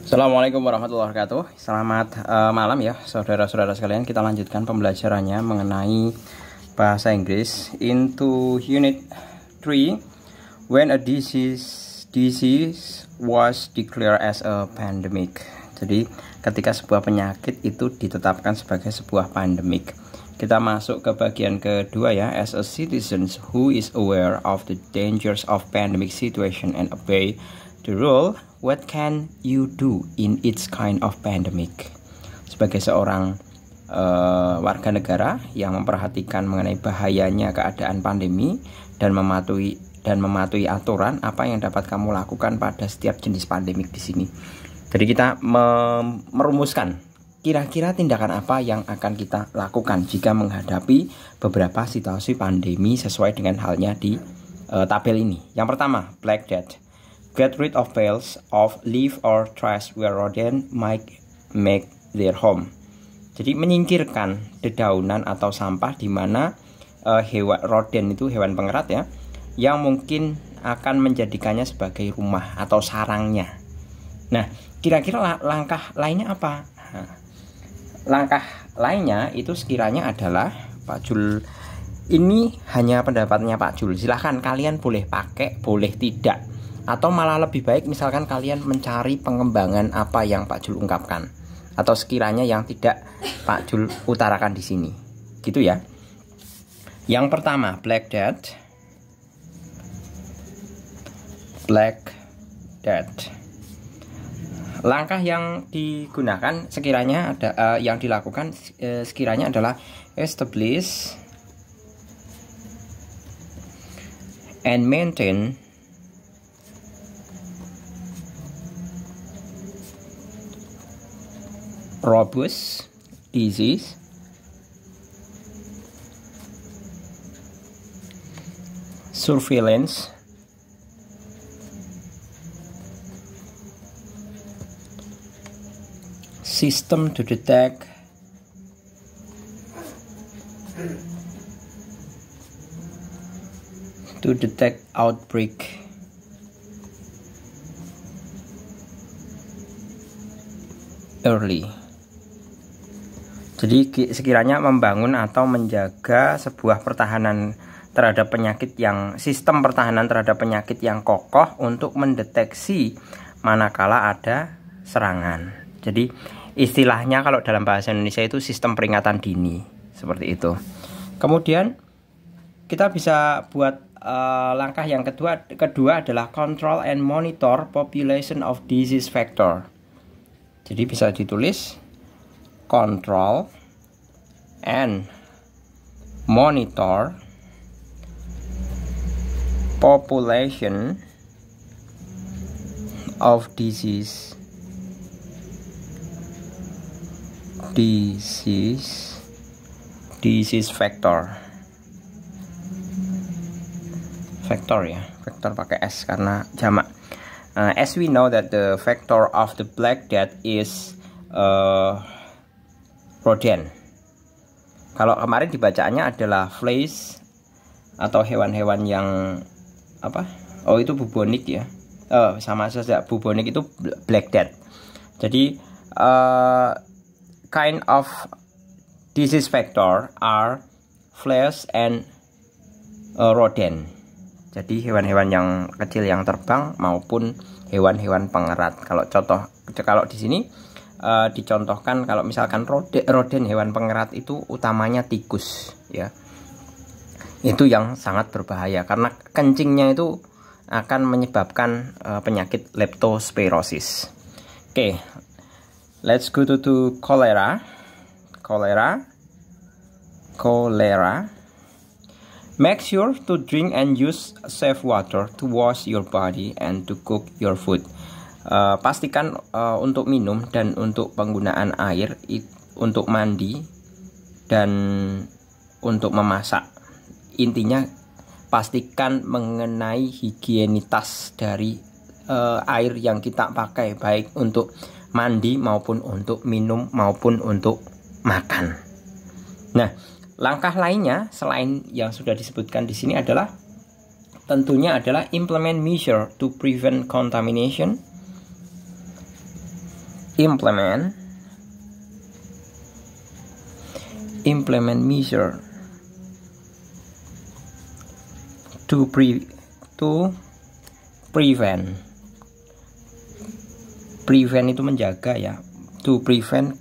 Assalamualaikum warahmatullahi wabarakatuh. Selamat malam ya saudara-saudara sekalian. Kita lanjutkan pembelajarannya mengenai bahasa Inggris into unit 3 when a disease was declared as a pandemic. Jadi ketika sebuah penyakit itu ditetapkan sebagai sebuah pandemik. Kita masuk ke bagian kedua ya. As a citizen who is aware of the dangers of pandemic situation and obey the rule, what can you do in its kind of pandemic? Sebagai seorang warga negara yang memperhatikan mengenai bahayanya keadaan pandemi dan mematuhi aturan, apa yang dapat kamu lakukan pada setiap jenis pandemik di sini. Jadi kita merumuskan kira-kira tindakan apa yang akan kita lakukan jika menghadapi beberapa situasi pandemi sesuai dengan halnya di tabel ini. Yang pertama, Black Death. Get rid of piles of leaf or trash where rodent might make their home. Jadi menyingkirkan dedaunan atau sampah di mana hewan rodent itu hewan pengerat ya, yang mungkin akan menjadikannya sebagai rumah atau sarangnya. Nah, kira-kira langkah lainnya apa? Langkah lainnya itu sekiranya adalah, Pak Jul, ini hanya pendapatnya Pak Jul. Silahkan kalian boleh pakai, boleh tidak. Atau malah lebih baik misalkan kalian mencari pengembangan apa yang Pak Jul ungkapkan, atau sekiranya yang tidak Pak Jul utarakan di sini, gitu ya. Yang pertama, Black Death. Black Death. Langkah yang digunakan sekiranya ada yang dilakukan sekiranya adalah establish and maintain robust disease surveillance system to detect outbreak early. Jadi sekiranya membangun atau menjaga sebuah pertahanan terhadap penyakit yang sistem pertahanan terhadap penyakit yang kokoh untuk mendeteksi manakala ada serangan. Jadi istilahnya kalau dalam bahasa Indonesia itu sistem peringatan dini, seperti itu. Kemudian kita bisa buat langkah yang kedua adalah control and monitor population of disease factor. Jadi bisa ditulis control and monitor population of disease factor ya, factor pakai S karena jamak. As we know that the factor of the Black Death is rodent. Kalau kemarin dibacaannya adalah fleas atau hewan-hewan yang apa? Oh, itu bubonik ya. Sama saja, bubonik itu Black Death. Jadi kind of disease factor are fleas and rodent. Jadi hewan-hewan yang kecil yang terbang maupun hewan-hewan pengerat. Kalau di sini dicontohkan kalau misalkan rodent hewan pengerat itu utamanya tikus ya. Itu yang sangat berbahaya karena kencingnya itu akan menyebabkan penyakit leptospirosis. Oke. Let's go to cholera. Make sure to drink and use safe water to wash your body and to cook your food. Pastikan untuk minum dan untuk penggunaan air, untuk mandi dan untuk memasak. Intinya pastikan mengenai higienitas dari air yang kita pakai, baik untuk mandi maupun untuk minum maupun untuk makan. Nah, langkah lainnya selain yang sudah disebutkan di sini adalah tentunya adalah implement measure to prevent contamination implement measure to prevent itu menjaga ya, to prevent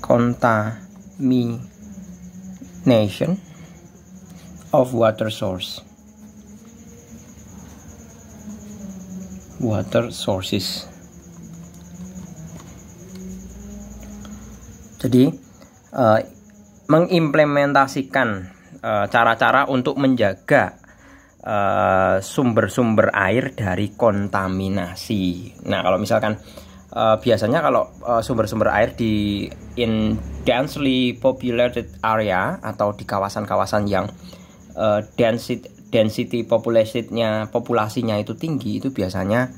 contamination of water sources. Jadi mengimplementasikan cara-cara untuk menjaga sumber-sumber air dari kontaminasi. Nah, kalau misalkan biasanya kalau sumber-sumber air in densely populated area atau di kawasan-kawasan yang density populasinya itu tinggi, itu biasanya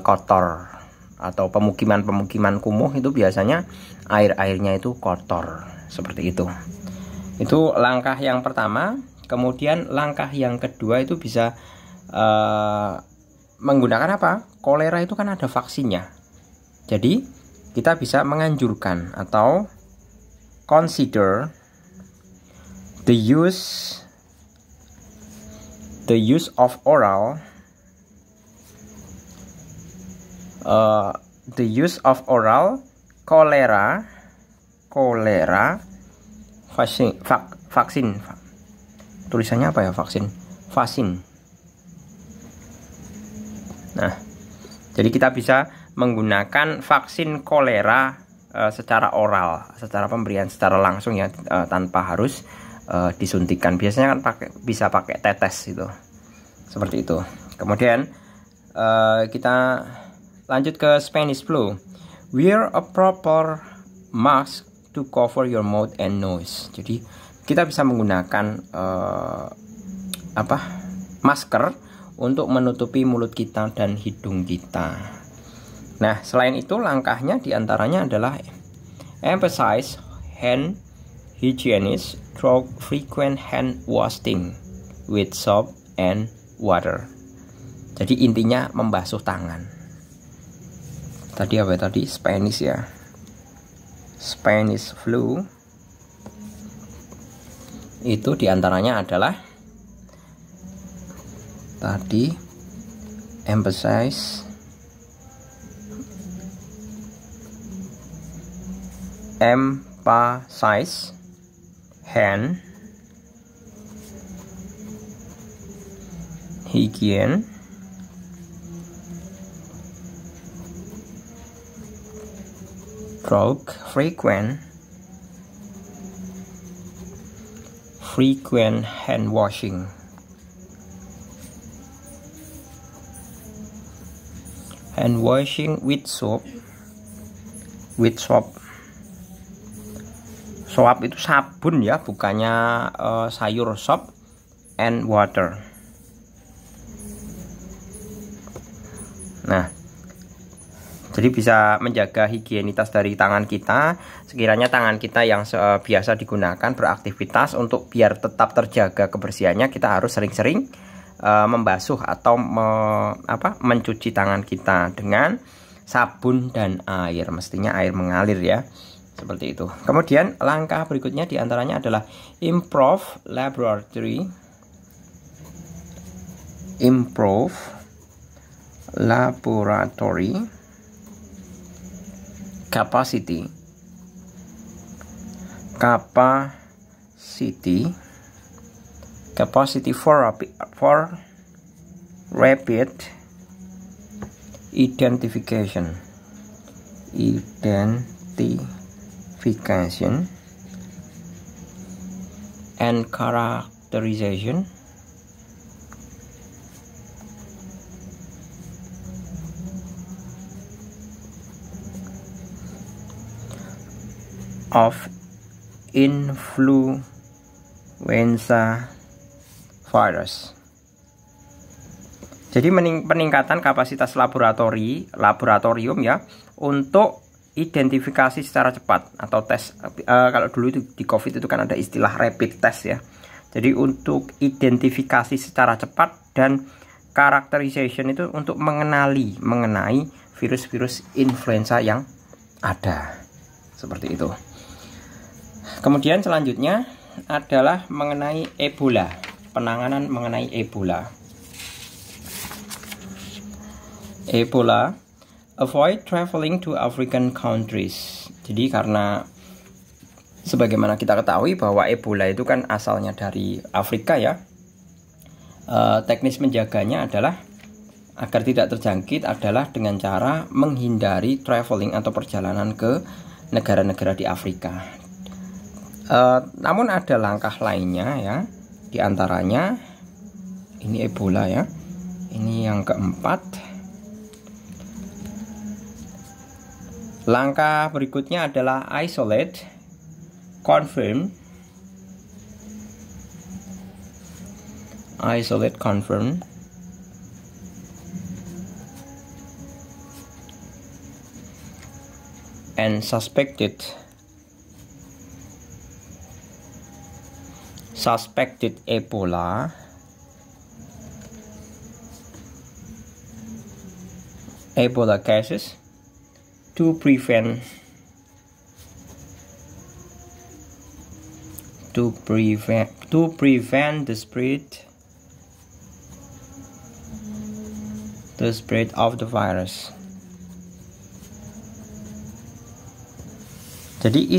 kotor, atau pemukiman kumuh itu biasanya airnya itu kotor seperti itu. Itu langkah yang pertama. Kemudian langkah yang kedua itu bisa menggunakan apa? Kolera itu kan ada vaksinnya. Jadi kita bisa menganjurkan atau consider the use of oral kolera vaksin. Tulisannya apa ya? Vaksin. Nah, jadi kita bisa menggunakan vaksin kolera secara oral, secara pemberian secara langsung ya, tanpa harus disuntikan. Biasanya kan bisa pakai tetes itu, seperti itu. Kemudian kita lanjut ke Spanish flu. Wear a proper mask to cover your mouth and nose. Jadi kita bisa menggunakan masker untuk menutupi mulut kita dan hidung kita. Nah, selain itu langkahnya diantaranya adalah emphasize hand hygiene through frequent hand washing with soap and water. Jadi intinya membasuh tangan. Tadi apa tadi? Spanish ya. Spanish flu itu diantaranya adalah tadi emphasize hand hygiene through frequent hand washing with soap. Soap itu sabun ya, bukannya sayur, soap and water. Nah, jadi bisa menjaga higienitas dari tangan kita. Sekiranya tangan kita yang biasa digunakan beraktivitas, untuk biar tetap terjaga kebersihannya, kita harus sering-sering membasuh atau mencuci tangan kita dengan sabun dan air. Mestinya air mengalir ya, seperti itu. Kemudian langkah berikutnya diantaranya adalah improve laboratory capacity for rapid identification and characterization of influenza virus. Jadi peningkatan kapasitas laboratorium ya, untuk identifikasi secara cepat atau tes. Kalau dulu itu di COVID itu kan ada istilah rapid test ya. Jadi untuk identifikasi secara cepat, dan characterization itu untuk mengenai virus-virus influenza yang ada. Seperti itu. Kemudian selanjutnya adalah mengenai Ebola, penanganan mengenai Ebola. Ebola, avoid traveling to African countries. Jadi karena sebagaimana kita ketahui bahwa Ebola itu kan asalnya dari Afrika ya, teknis menjaganya adalah agar tidak terjangkit adalah dengan cara menghindari traveling atau perjalanan ke negara-negara di Afrika. Namun ada langkah lainnya ya, diantaranya ini Ebola ya, ini yang keempat. Langkah berikutnya adalah isolate, confirm, and suspected Ebola cases to prevent the spread of the virus. Jadi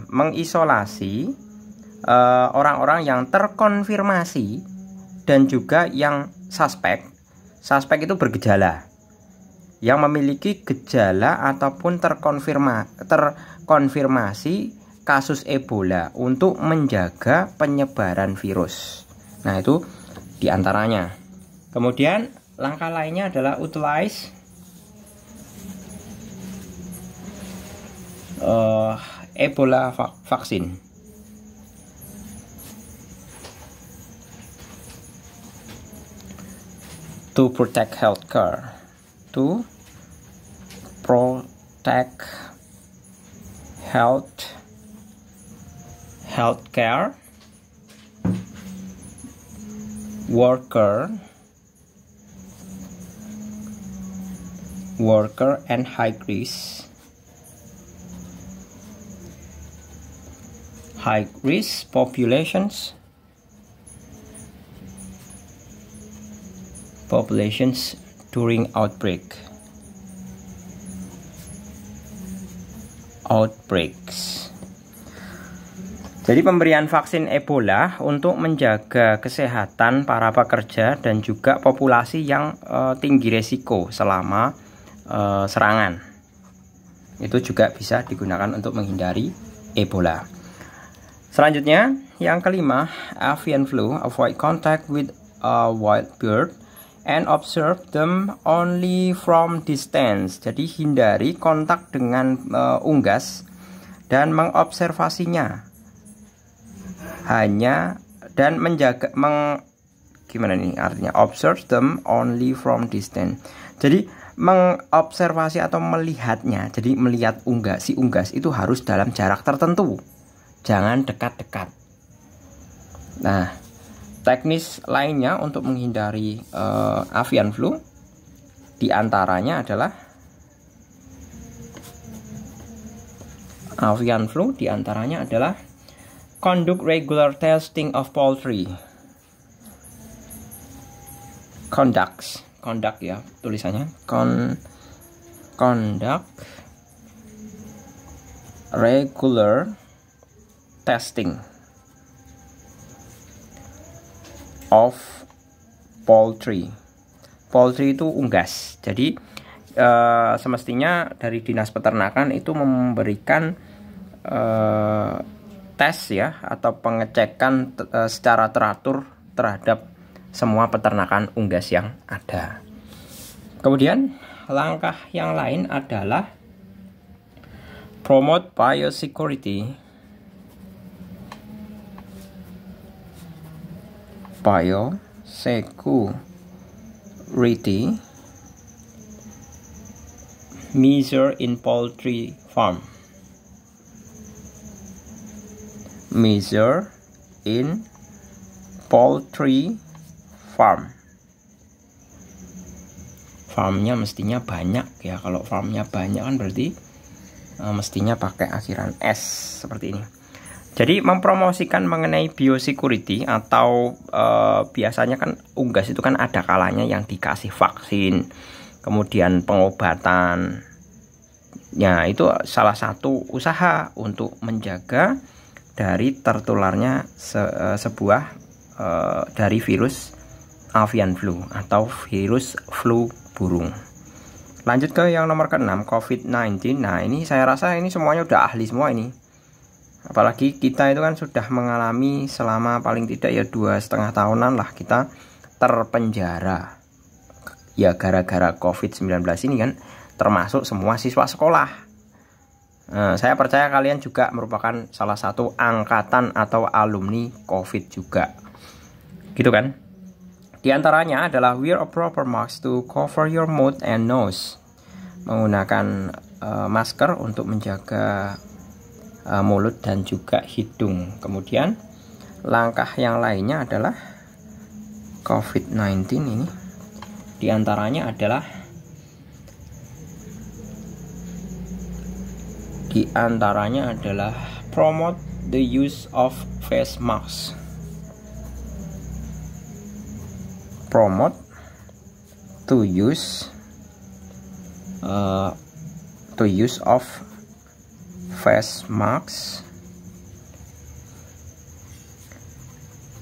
mengisolasi orang-orang yang terkonfirmasi dan juga yang suspek itu bergejala, yang memiliki gejala ataupun terkonfirmasi kasus Ebola untuk menjaga penyebaran virus. Nah, itu diantaranya. Kemudian langkah lainnya adalah utilize Ebola vaksin. To protect healthcare. Healthcare worker and high risk populations during outbreaks. Jadi pemberian vaksin Ebola untuk menjaga kesehatan para pekerja dan juga populasi yang tinggi resiko selama serangan. Itu juga bisa digunakan untuk menghindari Ebola. Selanjutnya, yang kelima, avian flu, avoid contact with a wild bird and observe them only from distance. Jadi hindari kontak dengan unggas dan mengobservasinya hanya dan menjaga gimana nih artinya, observe them only from distance. Jadi mengobservasi atau melihatnya, jadi melihat si unggas itu harus dalam jarak tertentu, jangan dekat-dekat. Nah, teknis lainnya untuk menghindari avian flu diantaranya adalah conduct regular testing of poultry. Conduct ya tulisannya. Conduct regular testing of poultry. Poultry itu unggas. Jadi semestinya dari Dinas Peternakan itu memberikan tes ya atau pengecekan secara teratur terhadap semua peternakan unggas yang ada. Kemudian langkah yang lain adalah promote biosecurity. Measure in poultry farm. farmnya mestinya banyak ya. Kalau farmnya banyak kan berarti mestinya pakai akhiran S seperti ini. Jadi mempromosikan mengenai biosecurity atau biasanya kan unggas itu kan ada kalanya yang dikasih vaksin, kemudian pengobatan. Ya, itu salah satu usaha untuk menjaga dari tertularnya sebuah dari virus avian flu atau virus flu burung. Lanjut ke yang nomor ke-6, COVID-19. Nah, ini saya rasa ini semuanya udah ahli semua ini. Apalagi kita itu kan sudah mengalami selama paling tidak ya 2,5 tahunan lah kita terpenjara. Ya gara-gara COVID-19 ini kan, termasuk semua siswa sekolah. Saya percaya kalian juga merupakan salah satu angkatan atau alumni COVID juga. Gitu kan? Di antaranya adalah wear a proper mask to cover your mouth and nose. Menggunakan masker untuk menjaga mulut dan juga hidung. Kemudian langkah yang lainnya adalah COVID-19 ini. Di antaranya adalah promote the use of face mask. Promote to use of face masks,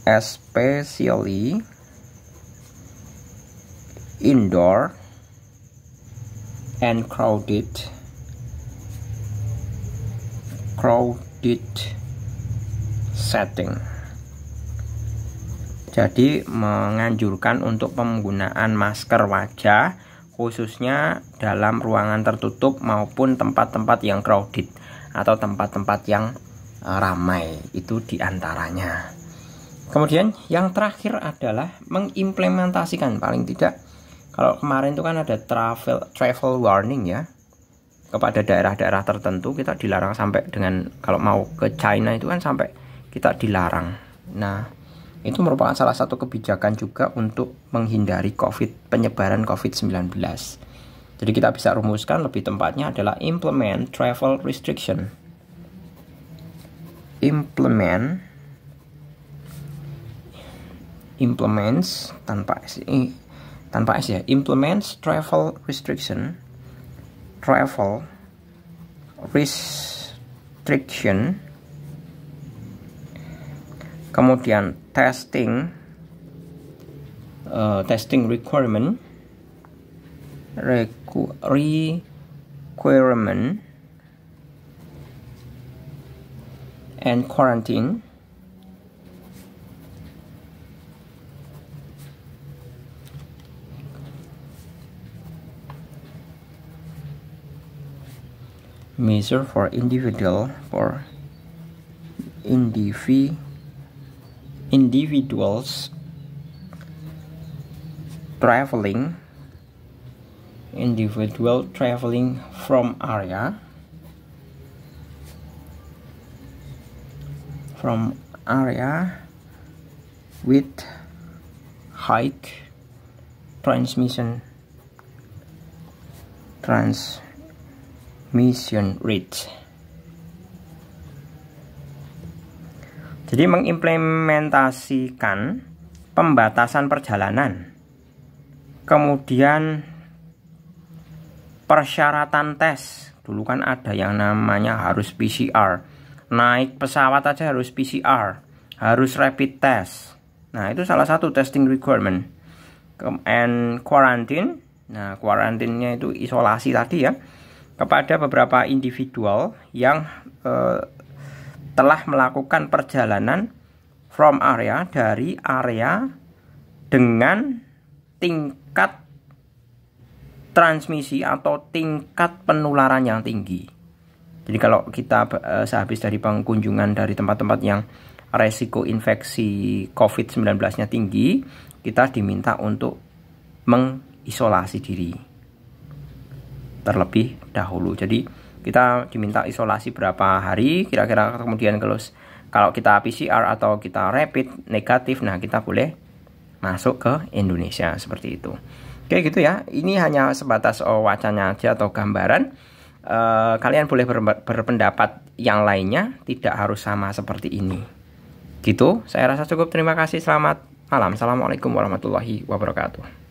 especially indoor and crowded setting. Jadi menganjurkan untuk penggunaan masker wajah khususnya dalam ruangan tertutup maupun tempat-tempat yang crowded atau tempat-tempat yang ramai, itu diantaranya. Kemudian yang terakhir adalah mengimplementasikan, paling tidak kalau kemarin itu kan ada travel warning ya, kepada daerah-daerah tertentu kita dilarang sampai dengan kalau mau ke China itu kan sampai kita dilarang. Nah, itu merupakan salah satu kebijakan juga untuk menghindari penyebaran COVID-19. Jadi kita bisa rumuskan lebih tepatnya adalah implement travel restriction. Implements tanpa S ya. Implements travel restriction. Kemudian testing requirement and quarantine. Measure for individuals traveling from area with high transmission rate. Jadi mengimplementasikan pembatasan perjalanan, kemudian persyaratan tes. Dulu kan ada yang namanya harus PCR, naik pesawat aja harus PCR, harus rapid test. Nah, itu salah satu testing requirement. And quarantine. Nah, quarantine-nya itu isolasi tadi ya, kepada beberapa individual yang telah melakukan perjalanan dari area dengan tingkat transmisi atau tingkat penularan yang tinggi. Jadi kalau kita sehabis dari pengunjungan dari tempat-tempat yang resiko infeksi COVID-19-nya tinggi, kita diminta untuk mengisolasi diri terlebih dahulu. Jadi kita diminta isolasi berapa hari, kira-kira kemudian kalau kita PCR atau kita rapid negatif, nah kita boleh masuk ke Indonesia seperti itu. Oke gitu ya, ini hanya sebatas wacana aja atau gambaran. Kalian boleh berpendapat yang lainnya, tidak harus sama seperti ini. Gitu, saya rasa cukup. Terima kasih, selamat malam. Assalamualaikum warahmatullahi wabarakatuh.